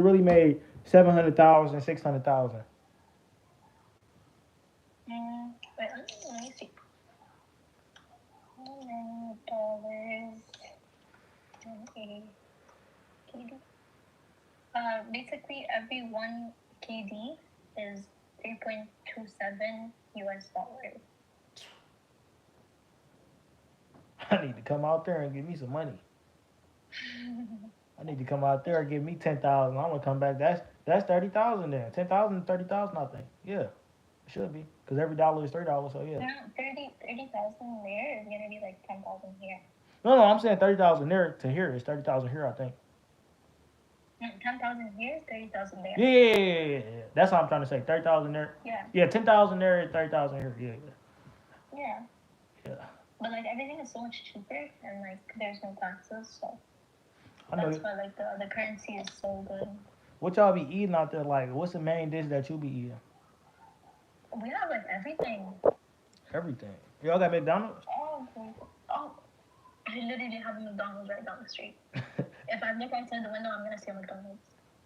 really made 700,000, 600,000. Wait, let me see. How many dollars in a KD? Basically, every 1 KD is 3.27 US dollars. I need to come out there and give me some money. I need to come out there and give me 10,000. I'm gonna come back. That's 30,000 then. 10,000, 30,000. I think. Yeah, it should be because every dollar is $3. So yeah. No, 30,000 there is gonna be like 10,000 here. No, I'm saying 30,000 there to here is 30,000 here. I think. No, 10,000 here is 30,000 there. Yeah. That's what I'm trying to say. 30,000 there. Yeah. Yeah, 10,000 there is 30,000 here. Yeah. Yeah. Yeah. But like everything is so much cheaper and like there's no taxes, so I know. that's why like the currency is so good. What y'all be eating out there? Like, what's the main dish that you be eating? We have like everything. Everything. Y'all got McDonald's? Oh, I literally have a McDonald's right down the street. If I look outside the window, I'm gonna see a McDonald's.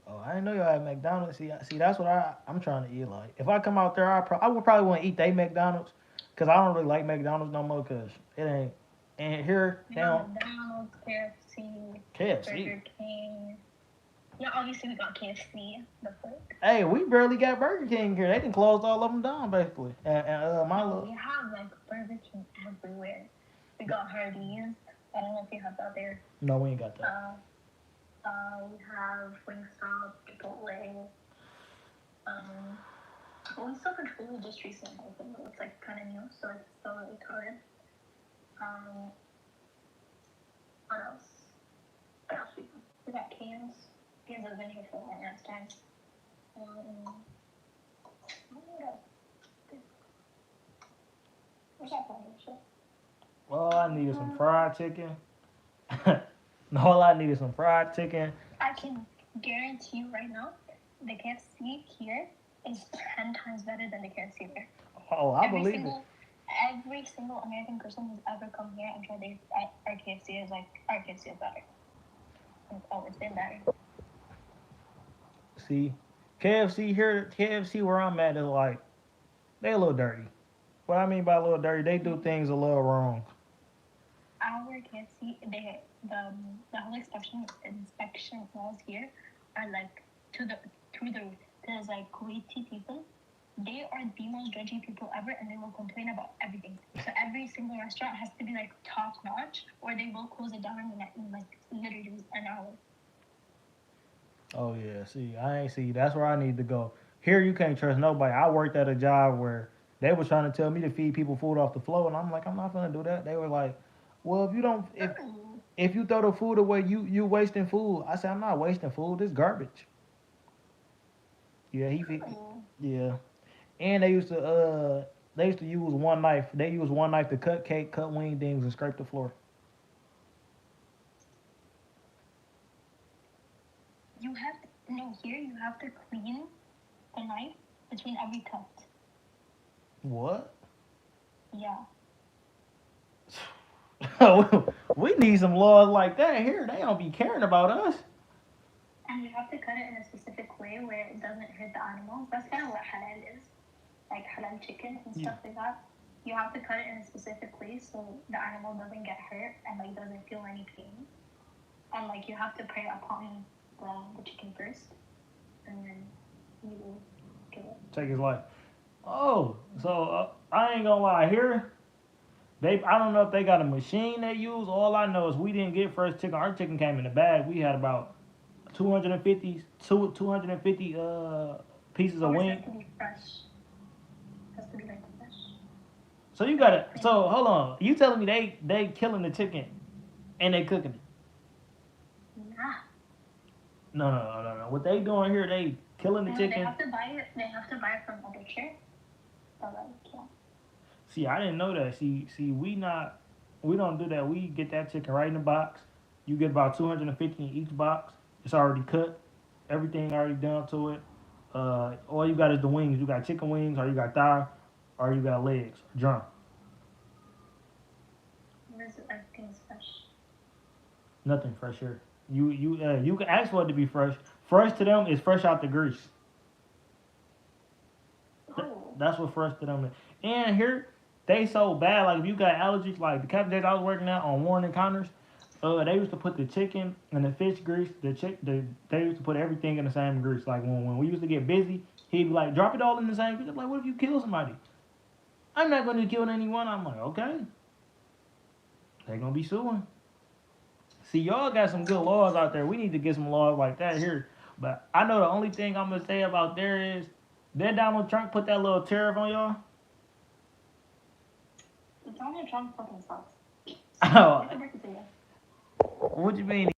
Oh, I didn't know y'all had McDonald's. See, that's what I'm trying to eat. Like, if I come out there, I would probably want to eat they McDonald's, cause I don't really like McDonald's no more, cause it ain't. And here We they got don't McDonald's, KFC, KFC. Burger King. Yeah, obviously we got KFC. But like, Hey, we barely got Burger King here. They done closed all of them down basically. And my no, little we have like Burger King everywhere. We got Hardee's. I don't know if you have that there. no, we ain't got that. We have Wingstop, Chipotle. Um, but we still Chipotle just recently opened, though. It's like kind of new, so it's still really crowded. Um, what else? What else we got Canes. Canes has been here for a long ass time. What else? We got plenty of shit. Well, I needed some fried chicken. No, all I needed some fried chicken. I can guarantee you right now, the KFC here is 10 times better than the KFC there. Oh, I believe it. Every single American person who's ever come here and tried our KFC is like, our KFC is better. It's always been better. See, KFC where I'm at is like they a little dirty. What I mean by a little dirty, they do things a little wrong. Our KFC, the whole inspection laws here are like to the through the roof. There's like Kuwaiti people. They are the most judgy people ever, and they will complain about everything. So every single restaurant has to be like top notch, or they will close it down in like literally an hour. Oh yeah, see, I ain't see. That's where I need to go. Here you can't trust nobody. I worked at a job where they was trying to tell me to feed people food off the floor, and I'm like, I'm not gonna do that. They were like, well, if you don't, if you throw the food away, you wasting food. I said, I'm not wasting food. This garbage. Yeah, yeah. And they used to use one knife. They use one knife to cut cake, cut wing things, and scrape the floor. You have to, no here. You have to clean the knife between every cut. What? Yeah. We need some laws like that here. They don't be caring about us. And you have to cut it in a specific way where it doesn't hurt the animals. That's kind of what halal is, like halal chicken and Yeah. stuff like that. You have to cut it in a specific way so the animal doesn't get hurt and like doesn't feel any pain. And like you have to pray upon the chicken first, and then you will kill it. Take his life. Oh, so I ain't gonna lie. Here, I don't know if they got a machine they use. All I know is we didn't get fresh chicken. Our chicken came in the bag. We had about 250 pieces of Ours wing. has to be fresh. Has to be like fresh. So you got it. So hold on. You telling me they killing the chicken and they cooking it? Nah. No. What they doing here? They killing the No, chicken. they have to buy it. They have to buy it from a butcher. But like, yeah. See, I didn't know that. See, we don't do that. We get that chicken right in the box. You get about 250 in each box. It's already cut. Everything already done to it. All you got is the wings. You got chicken wings, or you got thigh, or you got legs, drum. Everything's fresh. Nothing fresh here. You can ask for it to be fresh, Fresh to them is fresh out the grease. Oh, That's what fresh to them is. And here, they so bad. Like if you got allergies, like the cafeteria I was working at on Warren and Connors, they used to put the chicken and the fish grease. They used to put everything in the same grease. Like when we used to get busy, he'd be like, drop it all in the same grease. I'm like, what if you kill somebody? I'm not going to kill anyone. I'm like, okay, they gonna be suing. See, y'all got some good laws out there. We need to get some laws like that here. But I know the only thing I'm gonna say about there is, did Donald Trump put that little tariff on y'all? Donald Trump fucking sucks. Oh, It's a birthday today. what you mean?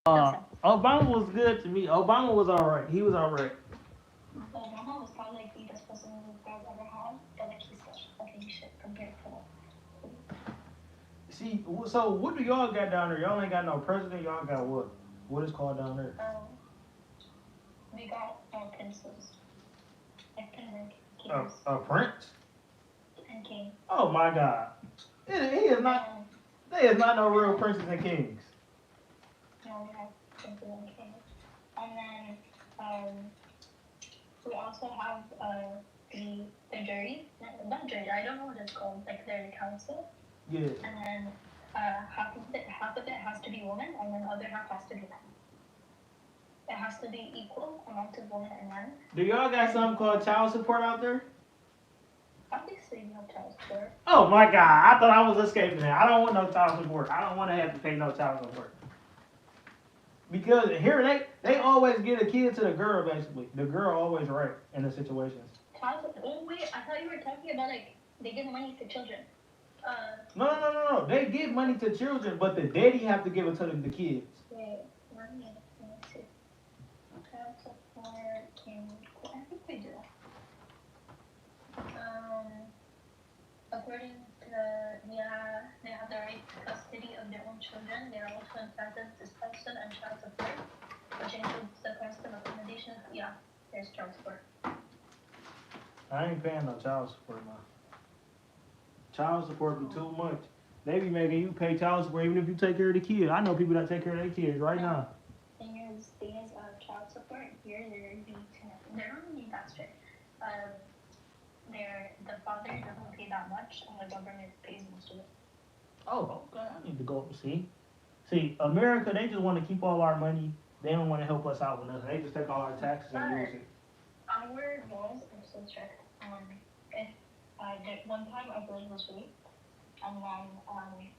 Listen, Obama was good to me. Obama was all right. He was all right. Obama was probably like the best president the world ever had, but like he's such fucking shit compared to See, so what do y'all got down there? Y'all ain't got no president. Y'all got what? What is called down there? we got our princes, like and A, kings a prince? and king. Oh my God! He is not. And There is not no real princes and kings. now we have princes and kings. And then we also have the jury, not jury, I don't know what it's called, like the council. Yeah. And then half of it has to be women, and then the other half has to be men. It has to be equal amount of women and men. Do y'all got something called child support out there? Obviously, you have child support. Oh my God! I thought I was escaping that. I don't want no child support. I don't want to have to pay no child support. Because here they always get a kid to the girl basically. The girl always right in the situations. Child support? Oh wait, I thought you were talking about like they give money to children. No. They give money to children, but the daddy have to give it to the kids. Wait, let me see. Child support can. I think they do. According to they have the right to custody of their own children. They are also entitled to spousal and child support, which includes the cost of accommodation. Yeah, there's child support. I ain't paying no child support, man. Child support be too much. They be making you pay child support even if you take care of the kid. I know people that take care of their kids right now. Thing is, child support here, they're not really that strict. The father doesn't pay that much, and the government pays most of it. Oh, okay. I need to go see. America, they just want to keep all our money. They don't want to help us out with nothing. They just take all our taxes and use it. Our laws are so strict. If one time I believe was raped, and then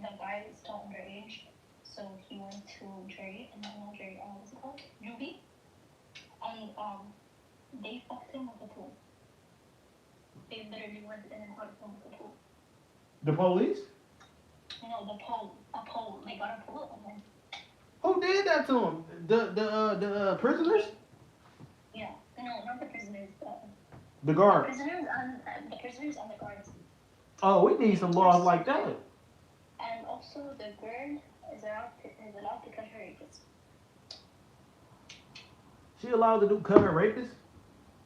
the guy is still underage, so he went to jury, and then not jury, what's it called? Juvie, and they fucked him with a tool. They literally went in and hugged him with a tool. The police? No, a pole. They got a pole, and then Who did that to them? The prisoners? yeah, no, not the prisoners. The guards. The prisoners and the guards. Oh, we need some laws like that. And also, the girl is allowed to cut her rapist. She allowed to do cover rapists?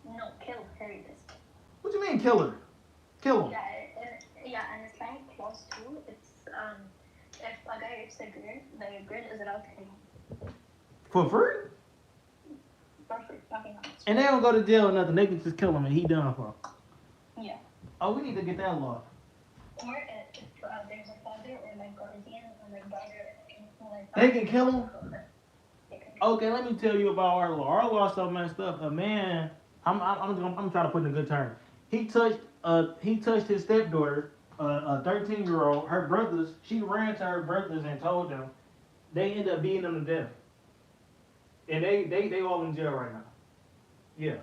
No, kill her rapist. What you mean kill her? Kill him? Yeah, and Islamic clause too. It's if a guy rapes a girl, the girl is allowed to kill him. For free? Perfect, nothing else. And they don't go to jail or nothing. They can just kill him and he done for. Yeah. Oh, we need to get that law. Or if there's a father or like guardian or like brother or anything like that. They can kill him? Okay, let me tell you about our law. Our law so messed up. A man, I'm trying to put it in a good term. He touched his stepdaughter, a 13-year-old. Her brothers, she ran to her brothers and told them. They ended up beating them to death. And they all in jail right now. Yeah.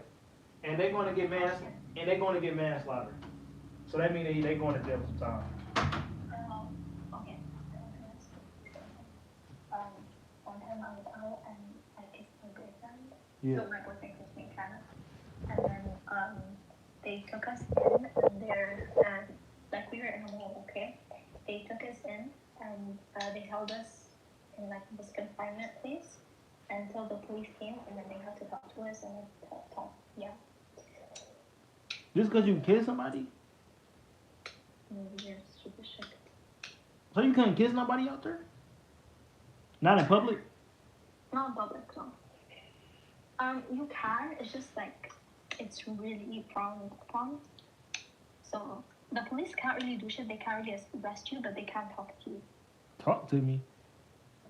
And they're gonna get manslaughter. So that means they going to jail for time. Okay. One time I was out and I kissed my boyfriend. Yeah. So my boyfriend kissed me kind of. And then they took us in and they're like we were in a mall, okay? They took us in and they held us in like this confinement place until the police came, and then they had to talk to us and then talk. Yeah. Just because you kissed somebody? You're stupid shit. So you couldn't kiss nobody out there? Not in public? Not in public, no. You can. It's just like it's really frowned upon. So the police can't really do shit. They can't really arrest you, but they can talk to you. Talk to me.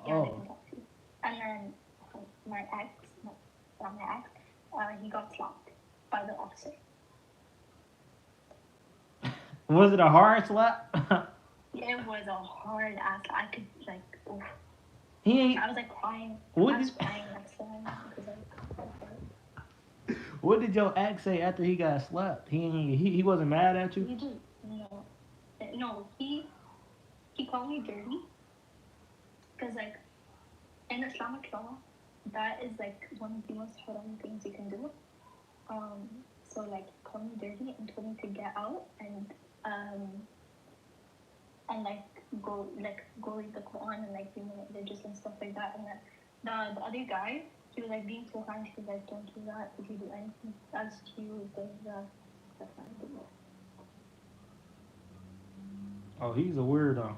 Yeah, they can talk to you. And then my ex, not my ex, he got slapped by the officer. Was it a hard slap? It was a hard ass. I could like, oof. He ain't. I was like crying. What I was did, crying next to him because what did your ex say after he got slapped? He wasn't mad at you? he just no he called me dirty because like in Islamic law that is like one of the most haram things you can do. So like call me dirty and told me to get out and like go read the Quran and like be more religious and stuff like that. And then the other guy, he was like being so kind. He was like, don't do that. If you do anything else to you, that's not good. Oh, he's a weirdo.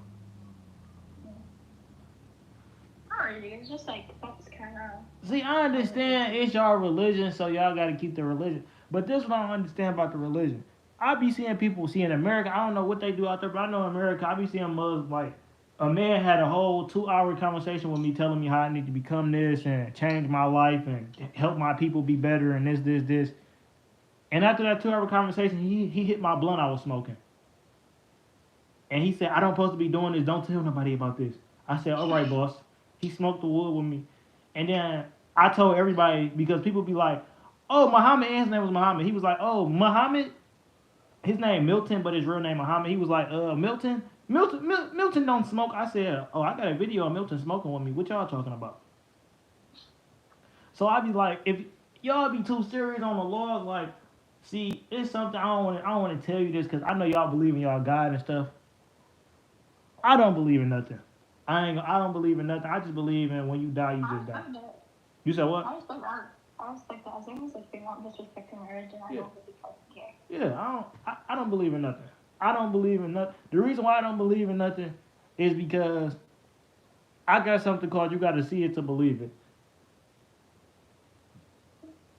Not really. It's just like that's kind of. See, I understand it's y'all religion, so y'all got to keep the religion. But this is what I don't understand about the religion. I be seeing people see in America. I don't know what they do out there, but I know in America, I be seeing Muslims like a man had a whole 2 hour conversation with me, telling me how I need to become this and change my life and help my people be better and this. And after that 2 hour conversation, he hit my blunt I was smoking. And he said, I don't supposed to be doing this. Don't tell nobody about this. I said, all right, boss. He smoked the wood with me. And then I told everybody, because people be like, oh, Muhammad, and his name was Muhammad. He was like, oh, Muhammad, his name Milton, but his real name Muhammad. He was like, Milton don't smoke. I said, oh, I got a video of Milton smoking with me. What y'all talking about? So I be like, if y'all be too serious on the laws, like, see, it's something I don't want to tell you this because I know y'all believe in y'all God and stuff. I don't believe in nothing. I don't believe in nothing. I just believe in when you die, you just die. You said what? I respect that. I respect that. As long as like they're not disrespecting my religion, I don't really care. Yeah, I don't believe in nothing. I don't believe in nothing. The reason why I don't believe in nothing is because I got something called you got to see it to believe it.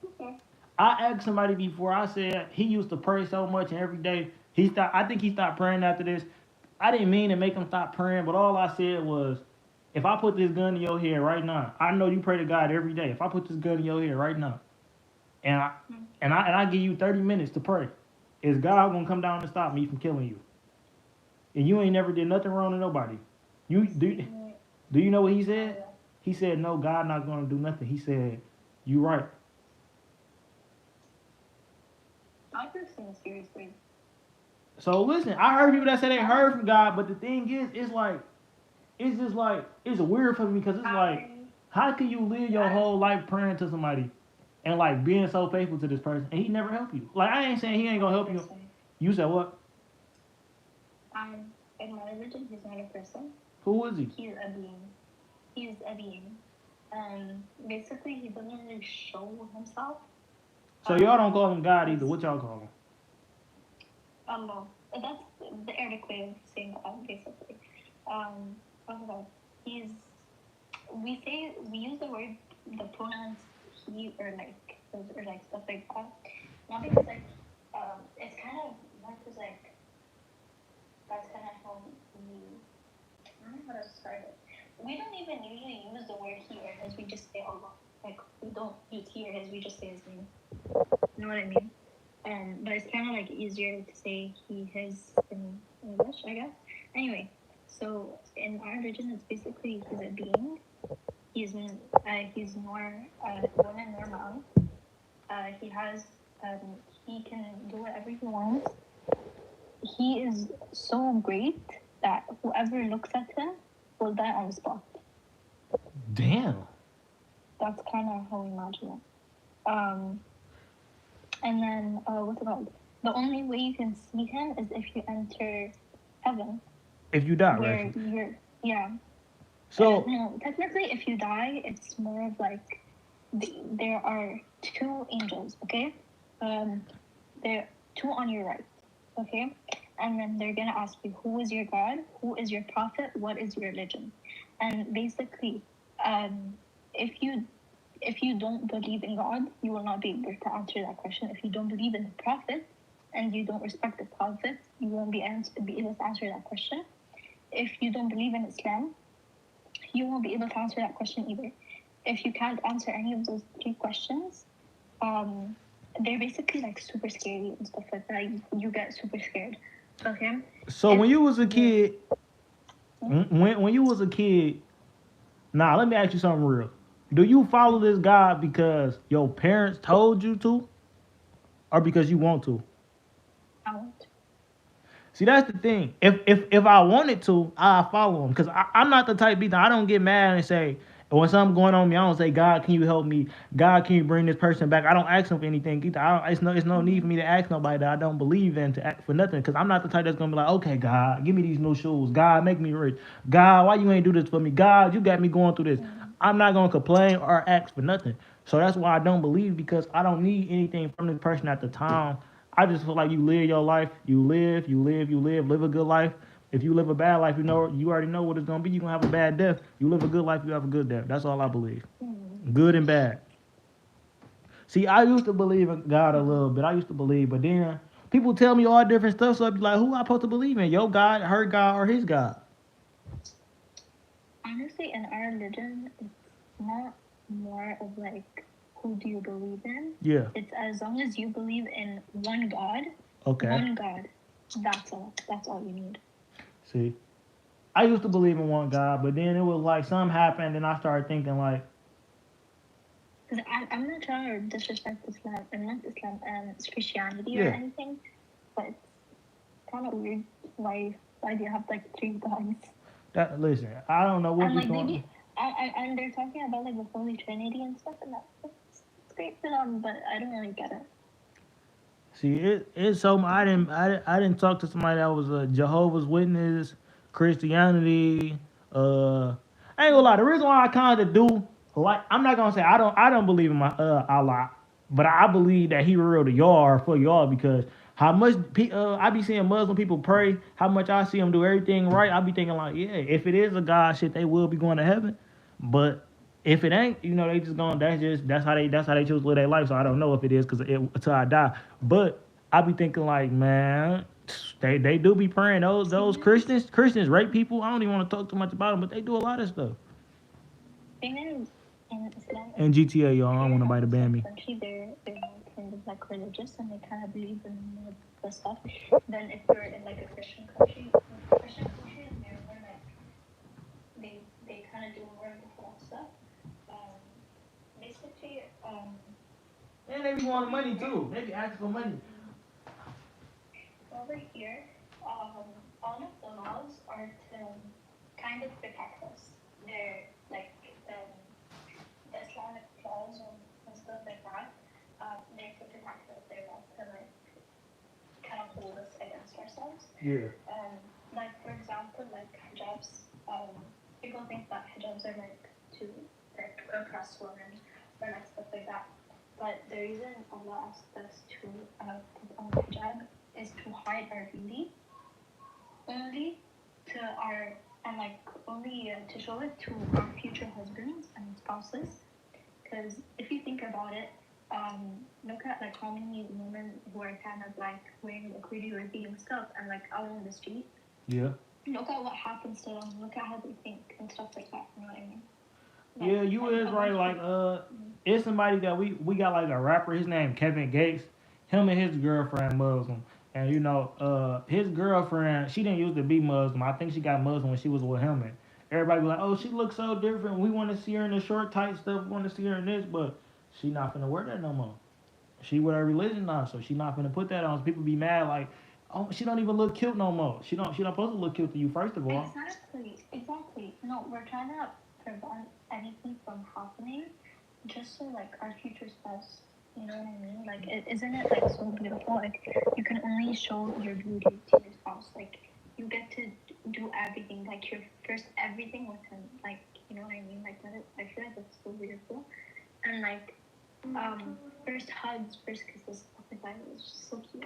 Okay. I asked somebody before. I said he used to pray so much and every day he stopped. I think he stopped praying after this. I didn't mean to make him stop praying, but all I said was, if I put this gun in your head right now, I know you pray to God every day. If I put this gun in your head right now, and I give you 30 minutes to pray, is God gonna come down and stop me from killing you? And you ain't never did nothing wrong to nobody. You do you know what he said? He said, no, God not gonna do nothing. He said, you right. I personally seriously. So listen, I heard people that say they heard from God, but the thing is, it's just like, it's weird for me because it's like, how can you live your whole life praying to somebody and like being so faithful to this person and he never help you? Like, I ain't saying he ain't gonna help you. You said what? In my religion, he's not a person. Who is he? He's a being. He's a being. Basically, he doesn't really show himself. So y'all don't call him God either. What y'all call him? No. That's the Arabic way of saying God, basically. What's that? We use the word, the pronouns he or like stuff like that. Not because like, it's kind of not because like, that's kind of how we, I don't know how to describe it. We don't even usually use the word he or his, we just say Allah. Like, we don't use he or his, we just say his name. You know what I mean? But it's kind of like easier to say he, his in English, I guess. Anyway, so in our religion, it's basically he's a being. He's nor woman nor man. He has he can do whatever he wants. He is so great that whoever looks at him will die on the spot. Damn. That's kind of how we imagine it. And then, what's it called? The only way you can see him is if you enter heaven. If you die, where right? Yeah. So No, technically, if you die, it's more of like there are two angels, okay? Um, there two on your right, okay? And then they're gonna ask you, who is your God? Who is your prophet? What is your religion? And basically, um, if you if you don't believe in God, you will not be able to answer that question. If you don't believe in the prophet and you don't respect the prophet, you won't be able to answer that question. If you don't believe in Islam, you won't be able to answer that question either. If you can't answer any of those three questions, um, they're basically like super scary and stuff like that. You get super scared. Okay. so If when you was a you're kid, when you was a kid, now let me ask you something real. Do you follow this God because your parents told you to, or because you want to? out, See, that's the thing. If I wanted to, I follow him because I'm not the type of I don't get mad and say when something going on with me. I don't say, God, can you help me? God, can you bring this person back? I don't ask him for anything either. It's no need for me to ask nobody that I don't believe in to ask for nothing because I'm not the type that's gonna be like, okay, God, give me these new shoes. God, make me rich. God, why you ain't do this for me? God, you got me going through this. I'm not gonna complain or ask for nothing. So that's why I don't believe because I don't need anything from this person at the time. I just feel like you live your life. Live a good life. If you live a bad life, you already know what it's gonna be. You're gonna have a bad death. You live a good life, you have a good death. That's all I believe. Good and bad. See, I used to believe in God a little bit. I used to believe, but then people tell me all different stuff. So I'd be like, who I supposed to believe in? Your God, her God, or his God? honestly, in our religion, it's not more of like who do you believe in. Yeah. It's as long as you believe in one God, Okay. one God. That's all. That's all you need. See, I used to believe in one God, but then it was like something happened, and I started thinking like, Because I'm not trying to disrespect Islam. I'm not Islam. It's Christianity or yeah, anything. But it's kind of weird. Why do you have like three gods? that listen, I don't know what And be like going. and they're talking about like the Holy Trinity and stuff, and it's great for them, but I don't really get it. See, it's so I didn't talk to somebody that was a Jehovah's Witness, Christianity. I ain't gonna lie. The reason why I kind of do like I'm not gonna say I don't believe in my Allah, but I believe that He real to y'all or for y'all because how much I be seeing Muslim people pray, how much I see them do everything right. I be thinking like, yeah, if it is a God shit, they will be going to heaven. But if it ain't, they just going. That's how they choose to live their life. So I don't know if it is because until I die. But I be thinking like, man, they do be praying. Those Christians rape people. I don't even want to talk too much about them, but they do a lot of stuff. Thing is, in Islam, And GTA, y'all, I if don't you're want in a nobody to ban Muslim me. country, they're more kind of like religious and they kind of believe in more the stuff than if you're in like a Christian country. Christian countries, they're more like they kind of do more of the false stuff. Um, basically, And they be wanting over money here, too. They be asking for money. over here, all of the laws are to kind of protect us. They're like the Islamic laws and stuff like that. They're to protect us. They're not to like kind of hold us against ourselves. Yeah. Um, like for example, like hijabs. People think that hijabs are like to like oppress women or like stuff like that. But the reason Allah asked us to put on hijab is to hide our beauty, only to our and like only to show it to our future husbands and spouses. Because if you think about it, look at like how many women who are kind of like wearing like really revealing stuff and like out on the street. Yeah. Look at what happens to them. Look at how they think and stuff like that. You know what I mean? Like Yeah, you is a right. bunch of Like, people. it's somebody that we got like a rapper. His name Kevin Gates. Him and his girlfriend Muslim, and his girlfriend she didn't used to be Muslim. I think she got Muslim when she was with him. And everybody be like, oh, she looks so different. We want to see her in the short tight stuff. We want to see her in this, but she not finna wear that no more. She with her religion now, so she not finna put that on. So people be mad like, oh, she don't even look cute no more. She not supposed to look cute to you first of all. Exactly. No, we're trying to prevent anything from happening, just so like our future spouse. You know what I mean? Like, isn't it like so beautiful? Like, you can only show your beauty to your spouse. Like, you get to do everything, like your first everything with him. Like, you know what I mean? Like that is, I feel like that's so beautiful. And like first hugs, first kisses, stuff like that. It's just so cute.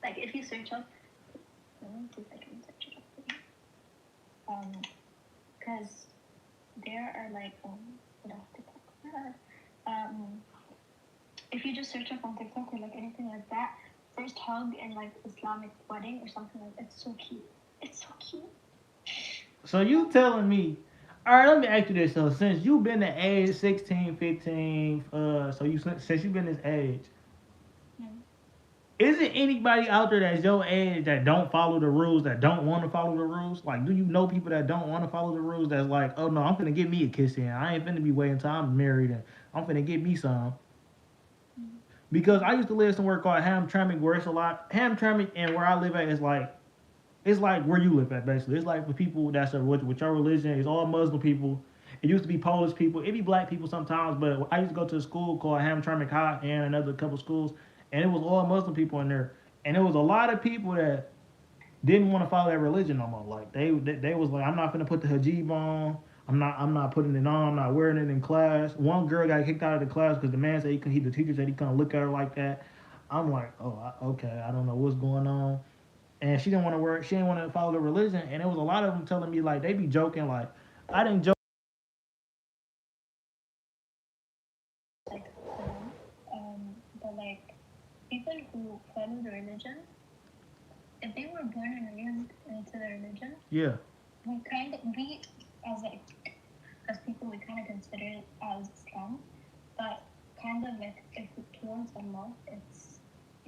Like if you search up, let me see if I can search it up for you. Because there are like what else TikTok? If you just search up on TikTok or like anything like that, first hug in like Islamic wedding or something like it's so cute. It's so cute. So you telling me, all right, let me ask you this. So since you've been the age 16, 15, so you since you've been this age, Mm. is it anybody out there that's your age that don't follow the rules, that don't want to follow the rules? Like, do you know people that don't want to follow the rules? That's like, oh no, I'm finna get me a kiss in. I ain't finna be waiting until I'm married and I'm finna get me some. Mm. Because I used to live somewhere called Hamtramck, where it's a lot Hamtramck, and where I live at is like it's like where you live at basically. It's like the people that's with your religion. It's all Muslim people. It used to be Polish people. It be black people sometimes, but I used to go to a school called Hamtramck High and another couple schools, and it was all Muslim people in there. And there was a lot of people that didn't want to follow that religion no more. Like they was like, I'm not gonna put the hijab on. I'm not putting it on. I'm not wearing it in class. One girl got kicked out of the class because the man said the teacher said he couldn't look at her like that. I'm like, oh, okay, I don't know what's going on. And she didn't want to work. She didn't want to follow the religion. And there was a lot of them telling me like they be joking like I didn't joke. Like haram. But like people who follow the religion, if they were born and raised into the religion, Yeah. we as like as people we kind of consider it as Islam, but kind of like if towards Allah, it's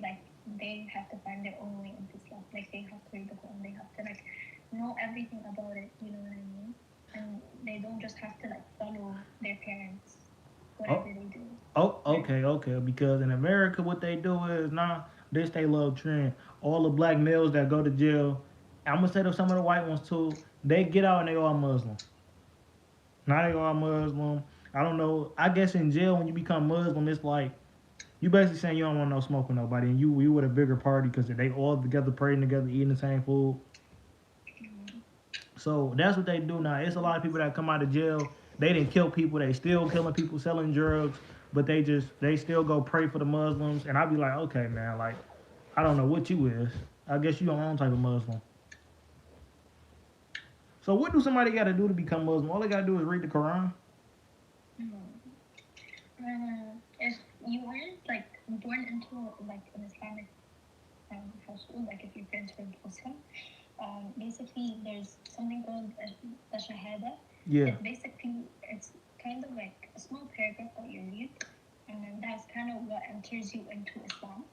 like they have to find their own way into Islam. Like they have to read the Quran, they have to like know everything about it. You know what I mean? And they don't just have to like follow their parents, Oh, whatever they do. Right? okay. Because in America, what they do is nah, this they love trend. All the black males that go to jail, I'm gonna say to some of the white ones too. They get out and they all Muslim. Now they all Muslim. I don't know. I guess in jail when you become Muslim, it's like you basically saying you don't want no smoke with nobody, and you with a bigger party because they all together praying together, eating the same food. Mm. So that's what they do now. It's a lot of people that come out of jail. They didn't kill people. They still killing people, selling drugs, but they still go pray for the Muslims. And I be like, okay, man, like I don't know what you is. I guess you your own type of Muslim. So what do somebody got to do to become Muslim? All they got to do is read the Quran. Mm. If you weren't like born into like an Islamic household, like if your parents were Muslim, basically there's something called the Shahada. Yeah. It's kind of like a small paragraph that you read, and then that's kind of what enters you into Islam.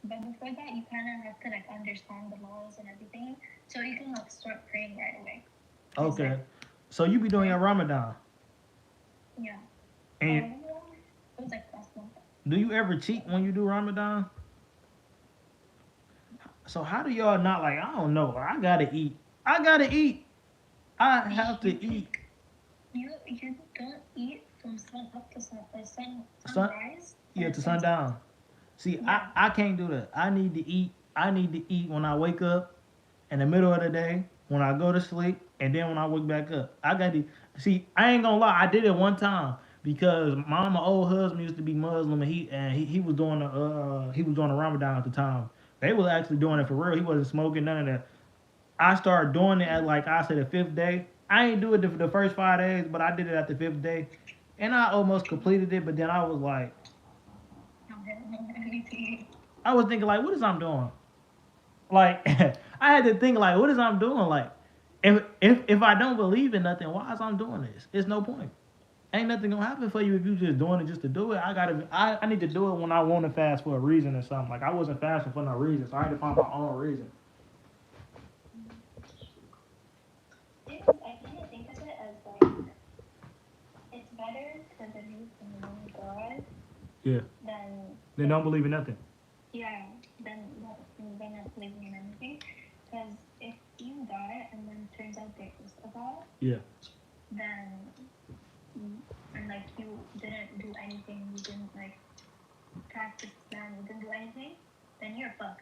But before that, you kind of have to like understand the laws and everything, so you can like start praying right away. Cause Okay. like So you be doing prayer, your Ramadan, yeah. and It was like last month. do you ever cheat when you do Ramadan? So how do y'all not like? I don't know. I gotta eat. I gotta eat. I have You to can eat. you don't eat from sun up to Sun, sunrise yeah, or to sunset. sundown. See, I, Yeah. I can't do that. I need to eat. I need to eat when I wake up, in the middle of the day, when I go to sleep, and then when I wake back up. I got to see. I ain't gonna lie. I did it one time because my old husband used to be Muslim, and he was doing the Ramadan at the time. They was actually doing it for real. He wasn't smoking none of that. I started doing it at like I said the fifth day. I ain't do it the first 5 days, but I did it at the fifth day, and I almost completed it. But then I was like, Okay. I need to eat. I was thinking like, what is I'm doing? Like I had to think like, what is I'm doing? Like if I don't believe in nothing, why is I'm doing this? It's no point. Ain't nothing gonna happen for you if you just doing it just to do it. I need to do it when I want to fast for a reason or something. Like I wasn't fasting for no reason, so I had to find my own reason. I kind of think of it as like it's better to believe in one God Yeah. than Then don't believe in nothing. yeah than not believing in anything. Because if you die and then turns out there is a God, Yeah. then and like you didn't do anything, you didn't like practice Islam, you didn't do anything, then you're fucked.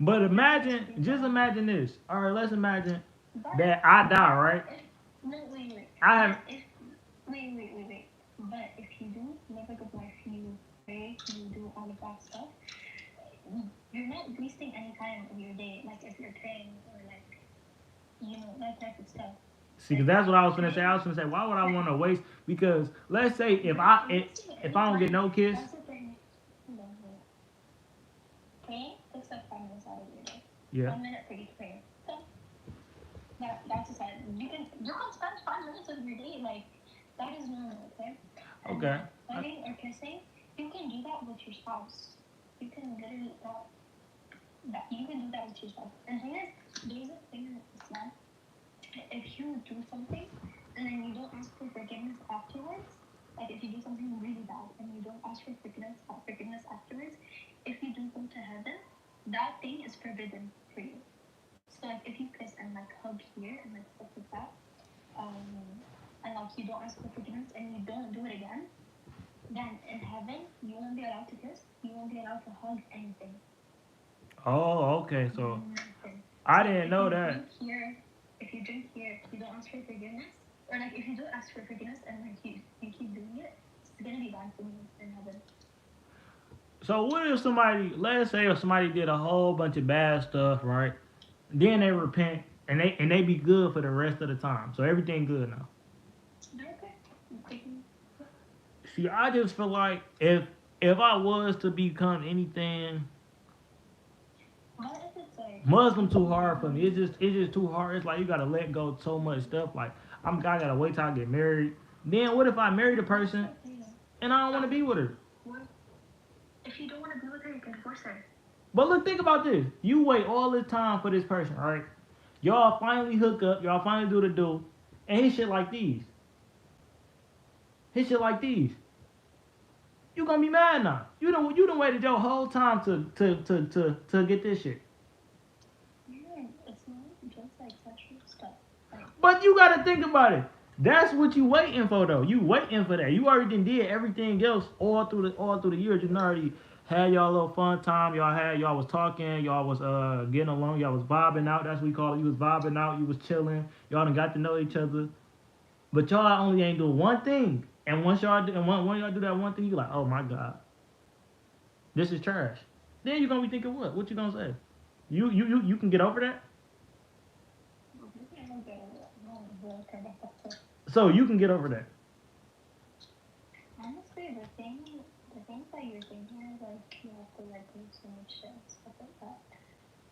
But You're gonna imagine, scream just down. imagine this. All right, let's imagine But that I die. but Right, if no wait. I But have. if wait. But if you do live a good life, you pray, you do all of that stuff. You're not wasting any time of your day, like if you're praying or like that type of stuff. See, because Like that's what I was gonna say. I praying, was gonna say, why would I want to waste? Because let's say you're wasting if any I don't get time. no kiss, That's the thing. No, no. Praying takes like 5 minutes out of your day. yeah, 1 minute for each prayer. So that's aside. You can spend 5 minutes of your day like that is normal, okay? And okay, hugging or kissing, you can do that with your spouse. You can literally that you can do that with your spouse. And the thing is, there's a thing in Islam. If you do something and then you don't ask for forgiveness afterwards, like if you do something really bad and you don't ask for forgiveness afterwards, if you do go to heaven, that thing is forbidden for you. So like if you kiss and like hug here and like stuff like that, and like you don't ask for forgiveness and you don't do it again, then in heaven you won't be allowed to kiss, you won't be allowed to hug anything, oh, okay. So nothing. I So like didn't know that. if you drink here, you don't ask for forgiveness, or like if you do ask for forgiveness and like you keep doing it, it's gonna be bad for you in heaven. So what if somebody, let's say, if somebody did a whole bunch of bad stuff, right? Then they repent and they be good for the rest of the time. So everything good now. They're okay. See, I just feel like if I was to become anything, What if it's like Muslim too hard for me. It's just too hard. It's like you gotta let go so much stuff. Like I gotta wait till I get married. Then what if I marry the that's person the thing. and I don't want to be with her? What if you don't want to be with her? You can divorce her. But look, think about this. You wait all this time for this person, right? Y'all finally hook up. Y'all finally do the do, and his shit like these. His shit like these. You gonna be mad now. You done waited your whole time to get this shit. Yeah, it's not just like sexual stuff. Like But you gotta think about it. That's what you waiting for though. You waiting for that. You already did everything else all through the years. You already had y'all little fun time. Y'all was talking. Y'all was getting along. Y'all was vibing out. That's what we call it. You was vibing out. You was chilling. Y'all done got to know each other. But y'all only ain't doing one thing. And once y'all do, and when y'all do that one thing, you like, oh my god, this is trash. Then you gonna be thinking what? What you gonna say? You can get over that. I don't get it. I don't really care about that stuff. So you can get over that. Honestly, the things that you're thinking is like you have to let go so much shit and stuff like that.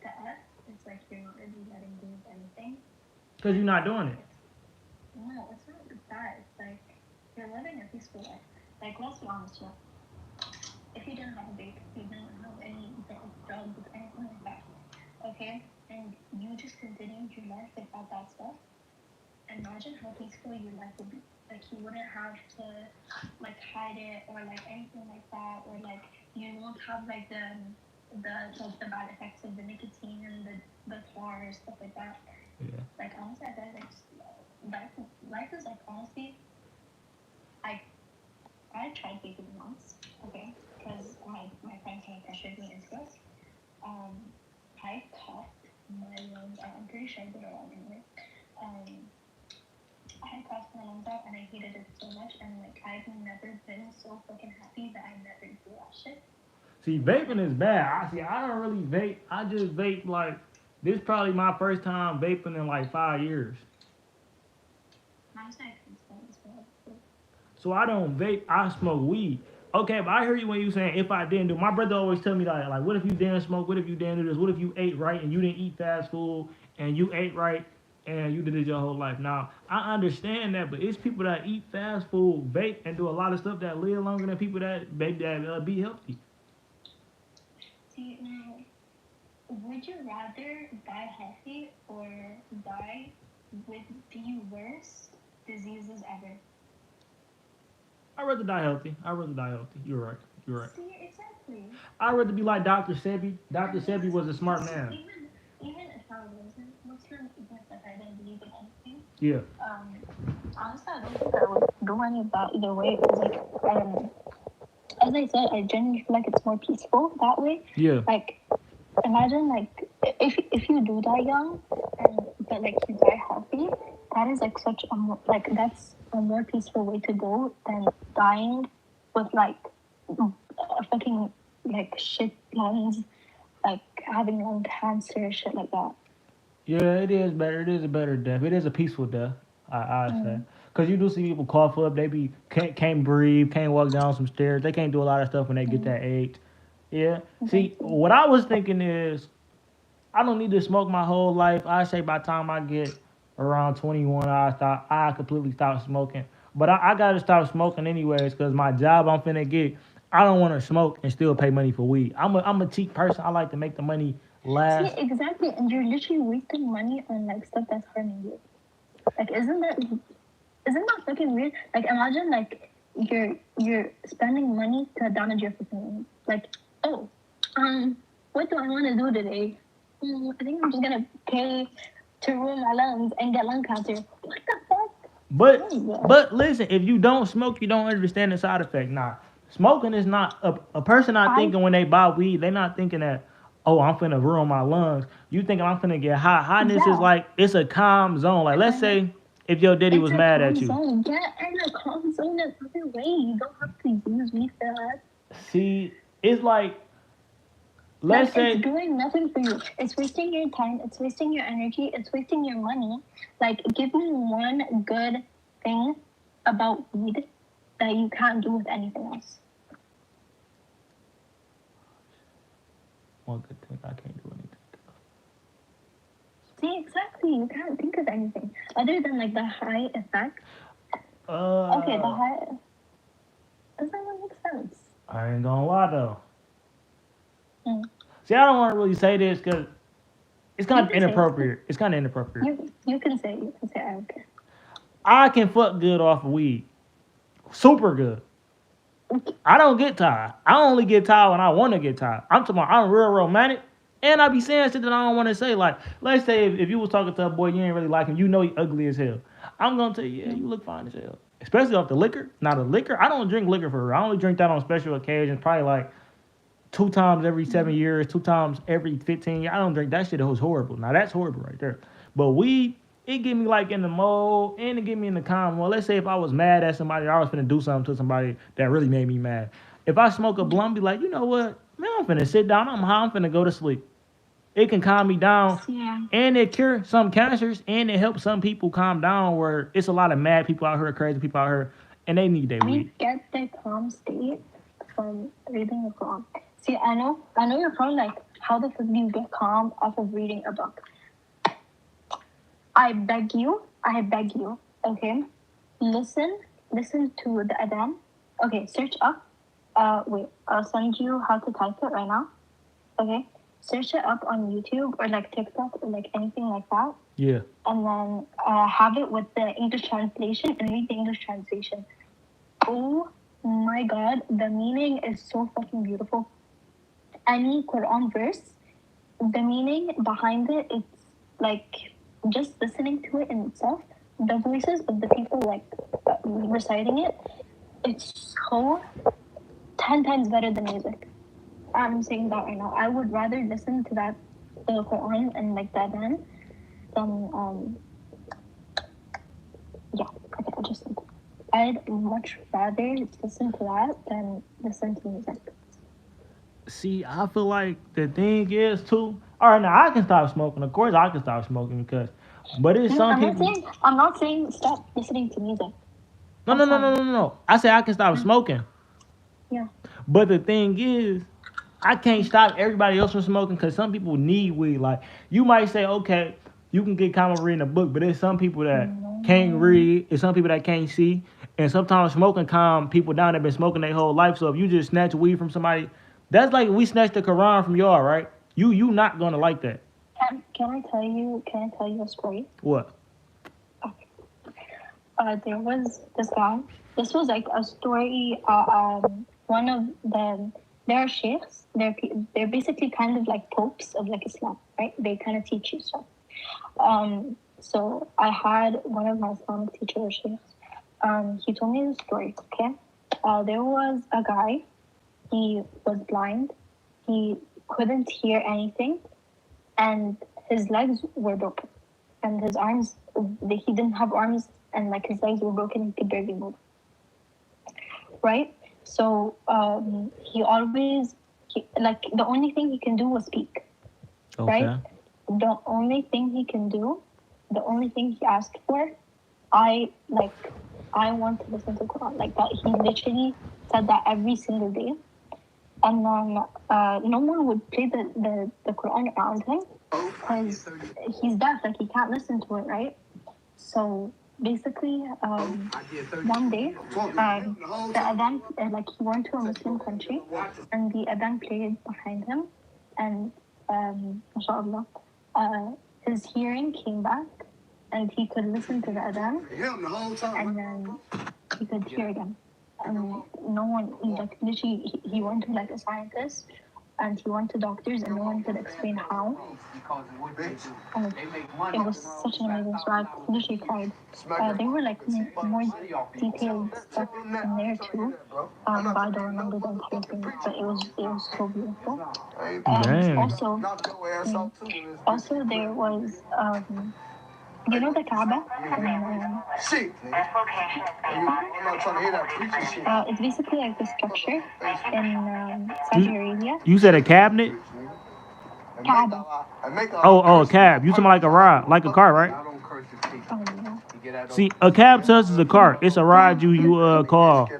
To us, it's like you're not really letting go of anything. Cause you're not doing it. It's no, it's not that. It's like you're living a peaceful life. Like let's be honest, yeah. If you didn't have a baby, you didn't have any drugs, anything like that, okay, and you just continued your life without that stuff, imagine how peaceful your life would be. Like you wouldn't have to like hide it or like anything like that, or like you won't have like the bad effects of the nicotine and the tar stuff like that. Yeah. Like honestly, I feel like life is like honestly, I I tried vaping once, okay, because my friends kind of pressured me into it. Um, I coughed my lungs out. I'm pretty sure I did it wrong anyway. Um, I coughed my lungs out and I hated it so much. And like I've never been so fucking happy that I never do that shit. See, vaping is bad. I don't really vape. I just vape like this is probably my first time vaping in like 5 years. My side can smell as well. So I don't vape. I smoke weed. Okay, but I hear you when you saying if I didn't do. My brother always tell me like what if you didn't smoke? What if you didn't do this? What if you ate right and you didn't eat fast food and you ate right and you did it your whole life? Now I understand that, but it's people that eat fast food, vape, and do a lot of stuff that live longer than people that vape that be healthy. See now, would you rather die healthy or die with the worst diseases ever? I'd rather die healthy. I'd rather die healthy. You're right. You're right. See, exactly. I'd rather be like Dr. Sebi. Dr. And Sebi was a smart this is man. even if I wasn't Muslim, even if like I didn't believe in anything, Yeah. um, honestly, I don't think I would do any of that either way. Because like, as I said, I genuinely feel like it's more peaceful that way. Yeah. Like, imagine like if you do die young, and but like you die healthy, that is like such a like that's a more peaceful way to go than dying with like a fucking like shit lungs, like having lung cancer, shit like that. Yeah, it is better. It is a better death. It is a peaceful death. I say, Mm. because you do see people cough up. They be can't breathe, can't walk down some stairs. They can't do a lot of stuff when they get Mm. that age. Yeah. See, Exactly. what I was thinking is, I don't need to smoke my whole life. I say by the time I get around 21, I completely stop smoking. But I gotta stop smoking anyways, because my job I'm finna get, I don't want to smoke and still pay money for weed. I'm a cheap person. I like to make the money See, last. exactly, and you're literally wasting money on like stuff that's harming you. Like, isn't that fucking weird? Like, imagine like you're spending money to damage your fucking like. Oh, what do I want to do today? I think I'm just gonna pay to ruin my lungs and get lung cancer. What the fuck? But No, but listen, if you don't smoke, you don't understand the side effect. Nah, smoking is not a person not I thinking when they buy weed. They not thinking that, oh, I'm finna ruin my lungs. You thinking I'm finna get high. Highness is yeah. like, it's a calm zone. Like, let's And say if your daddy it's was a mad at calm you. zone. Get in a calm zone another way. You don't have to use weed for that. See, it's like, Like let's it's say, doing nothing for you. It's wasting your time. It's wasting your energy. It's wasting your money. Like give me one good thing about weed that you can't do with anything else. one good thing I can't do anything. See, exactly. You can't think of anything other than like the high effect. Okay, the Uh, high doesn't really make sense. I ain't gonna lie though. Mm. See, I don't want to really say this because it's You kind of can say it. inappropriate. It's kind of inappropriate. You can say it. You can say it. I don't care. I can fuck good off of weed, super good. I don't get tired. I only get tired when I want to get tired. I'm talking about I'm real romantic. And I be saying shit that I don't want to say. Like, let's say if you was talking to a boy, you ain't really like him, you know he ugly as hell. I'm gonna tell you, yeah, you look fine as hell. Especially off the liquor. Now the liquor, I don't drink liquor for real. I only drink that on special occasions, probably like 2 times every 7 years, 2 times every 15 years. I don't drink that shit. It was horrible. Now that's horrible right there. But weed, it get me like in the mode and it get me in the calm. Well, let's say if I was mad at somebody, or I was finna do something to somebody that really made me mad. If I smoke a blunt, be like, you know what? Man, I'm finna sit down. I'm high. I'm finna go to sleep. It can calm me down. Yeah. And it cure some cancers and it helps some people calm down where it's a lot of mad people out here, crazy people out here, and they need their I weed. get the calm state from reading a book. See, I know you're probably like, how the fuck do you get calm off of reading a book? I beg you, okay? Listen to the Adhan. Okay, search up. Wait, I'll send you how to type it right now. Okay, search it up on YouTube or like TikTok or like anything like that, Yeah. and then have it with the English translation and read the English translation. Oh my God, the meaning is so fucking beautiful. Any Quran verse, the meaning behind it, it's like just listening to it in itself, the voices of the people like reciting it, it's so 10 times better than music. I'm saying that right now. I would rather listen to that, the Quran and like that than yeah, okay, I just said I'd much rather listen to that than listen to music. See, I feel like the thing is too. All right, now I can stop smoking. Of course, I can stop smoking because, but it's No, some people. I'm not saying stop listening to music. No, no, That's no, no, fine. no, no, no. I say I can stop Yeah. smoking, Yeah. but the thing is, I can't stop everybody else from smoking because some people need weed. Like you might say, okay, you can get calm reading a book, but there's some people that can't No. read. There's some people that can't see, and sometimes smoking calm people down that been smoking their whole life. So if you just snatch weed from somebody, that's like we snatched the Quran from y'all, right? You not gonna like that. Can I tell you a story? What? There was this guy. This was like a story. One of the there are sheikhs. They're basically kind of like popes of like Islam, right? They kind of teach you stuff. So I had one of my Islamic teachers, sheikhs. He told me the story. Okay. There was a guy. He was blind. He couldn't hear anything, and his legs were broken, and his arms. He didn't have arms, and like his legs were broken. He could barely move. Right. So he always like the only thing he can do was speak. Right. Okay. The only thing he can do, the only thing he asked for, I like. I want to listen to Quran like that. He literally said that every single day, and then no one would play the Quran around him because he's deaf, like he can't listen to it, right? So basically, one day, the adhan, like he went to a Muslim country, and the adhan played behind him, and mashallah, his hearing came back, and he could listen to the adhan, and then he could hear again. And no one, like literally, he went to like a scientist, and he went to doctors, and no one could explain how. And it was such an amazing story. I literally cried. There were like more detailed stuff in there too, but I don't remember the entire thing. But it was so beautiful. Damn. Also there was you know the Kaaba? Shit. I'm not trying to hear that preaching shit. It's basically like the structure in Saudi Arabia. You said a cabinet? Kaaba. Oh, a cab. You talking like a ride, like a car, right? Oh, no. See, a cab to us is a car. It's a ride you call.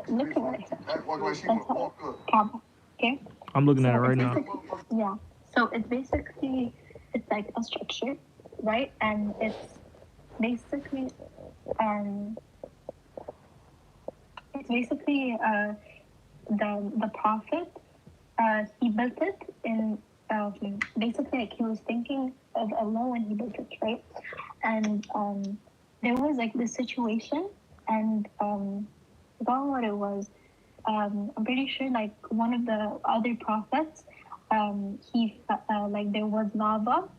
Look at what I said. That's how Kaaba. Okay? I'm looking at it So right it's now. basically, yeah. So it's basically, it's like a structure, right? And it's basically, um, the prophet, he built it in, basically like he was thinking of Allah when he built it, right? And there was like this situation, and I forgot what it was. I'm pretty sure like one of the other prophets, like there was lava,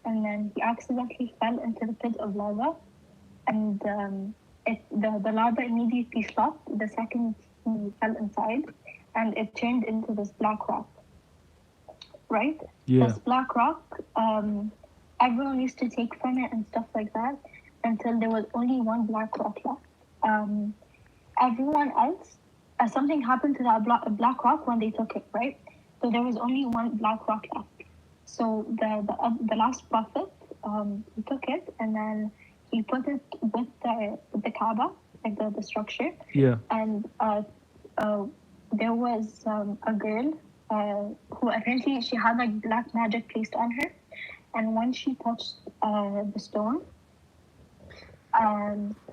and then he accidentally fell into the pit of lava, and the lava immediately stopped the second he fell inside, and it turned into this black rock, right? Yeah. This black rock, everyone used to take from it and stuff like that until there was only one black rock left. Everyone else, something happened to that black rock when they took it, right? So there was only one black rock left. So the last prophet, he took it, and then he put it with the Kaaba, like the structure. Yeah. And there was a girl who apparently she had like black magic placed on her, and when she touched the stone,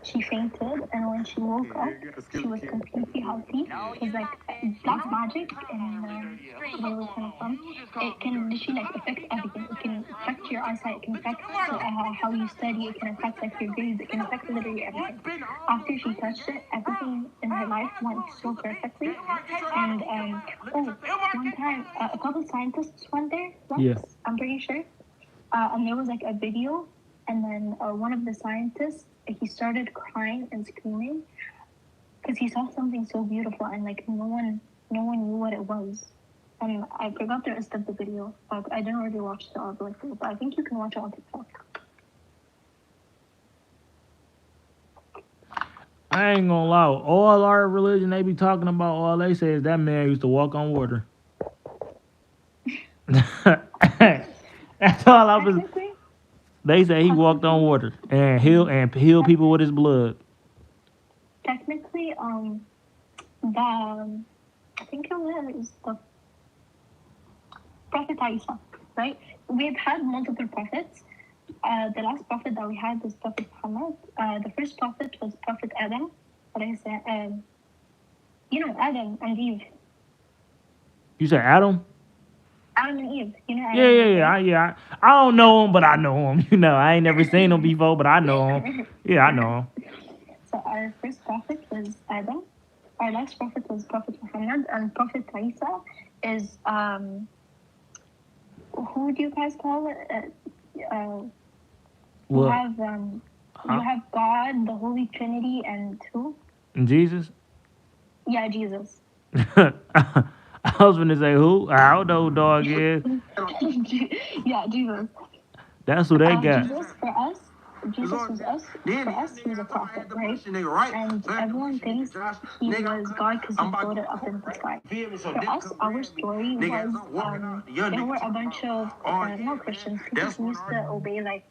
she fainted, and when she woke up, she was completely healthy. Because like black magic and where we're coming from, it can literally like affect everything. It can affect your eyesight. It can affect how you study. It can affect like your grades. It can affect literally everything. After she touched it, everything in her life went so perfectly. And one time, a couple scientists went there once. Yeah. I'm pretty sure. And there was like a video, and then one of the scientists, he started crying and screaming because he saw something so beautiful, and like no one knew what it was. And I forgot the rest of the video. I didn't really watch the other video, but I think you can watch it on TikTok. I ain't gonna lie. All our religion they be talking about, all they say is that man used to walk on water. That's all I was. Technically, They say he walked on water and heal people with his blood. technically, I think it was the Prophet Isa, right? We've had multiple prophets. The last prophet that we had was Prophet Muhammad. The first prophet was Prophet Adam. Adam and Eve. You said Adam? Adam and Eve. You know Adam Yeah. and Eve. I don't know him, but I know him. You know, I ain't never seen him before, but I know him. Yeah, I know him. So our first prophet was Adam. Our last prophet was Prophet Muhammad, and Prophet Isa is who do you guys call it? What? You have God, the Holy Trinity, and who? Jesus? Yeah, Jesus. I was gonna say who? I don't know who dog is. Yeah, Jesus. That's who they got. Jesus was us. For us, he was a prophet, right? And everyone thinks he was God because he floated up in the sky. For us, our story was there were a bunch of not Christians, people who used to obey like